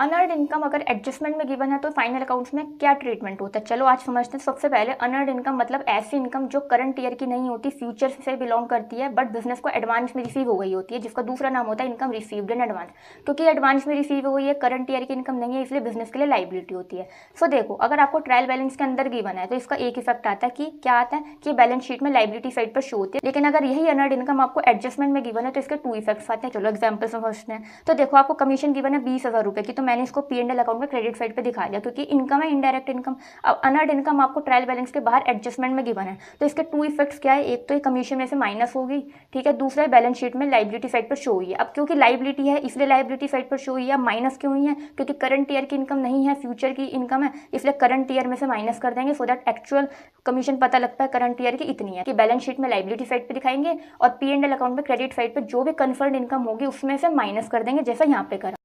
Unearned income अगर adjustment में given है तो फाइनल अकाउंट्स में क्या ट्रीटमेंट होता है, चलो आज समझते हैं। सबसे पहले अनअर्न्ड इनकम मतलब ऐसी इनकम जो करंट ईयर की नहीं होती, फ्यूचर से बिलोंग करती है, बट बिजनेस को एडवांस में रिसीव हो गई होती है, जिसका दूसरा नाम होता है इनकम रिसीव्ड इन एडवांस। क्योंकि एडवांस में रिसीव हो गई है, करंट ईयर की इनकम नहीं है, इसलिए बिजनेस के लिए लाइबिलिटी होती है। सो देखो, अगर आपको ट्रायल बैलेंस के अंदर गिवन है तो इसका एक इफेक्ट आता है कि क्या आता है कि बैलेंस शीट में लाइबिलिटी साइड पर शो होती है। लेकिन अगर यही अनअर्न्ड इनकम आपको एडजस्टमेंट में गिवन है तो इसके टू इफेक्ट्स आते हैं। चलो एग्जाम्पल समझते हैं। तो देखो, आपको कमीशन गिवन है 20,000 रुपये की, तो मैंने इसको P&L अकाउंट में क्रेडिट साइड पे दिखा दिया क्योंकि इनकम है, इनडायरेक्ट इनकम। अब अनअर्न्ड इनकम आपको ट्रायल बैलेंस के बाहर एडजस्टमेंट में गिवन है, तो इसके टू इफेक्ट्स क्या है, एक तो ये कमीशन में से माइनस हो गई, ठीक है, दूसरा बैलेंस शीट में लाइबिलिटी साइड पर शो हुई है। अब क्योंकि लाइबिलिटी है इसलिए लाइबिलिटी साइड पर शो हुई है। अब माइनस क्यों हुई है, क्योंकि करंट ईयर की इनकम नहीं है, फ्यूचर की इनकम है, इसलिए करंट ईयर में से माइनस कर देंगे सो दैट एक्चुअल कमीशन पता लगता है करंट ईयर की इतनी है, कि बैलेंस शीट में लाइबिलिटी साइड पे दिखाएंगे और P&L अकाउंट में क्रेडिट साइड पे जो भी कन्फर्ड इनकम होगी उसमें से माइनस कर देंगे, जैसा यहाँ पे करा।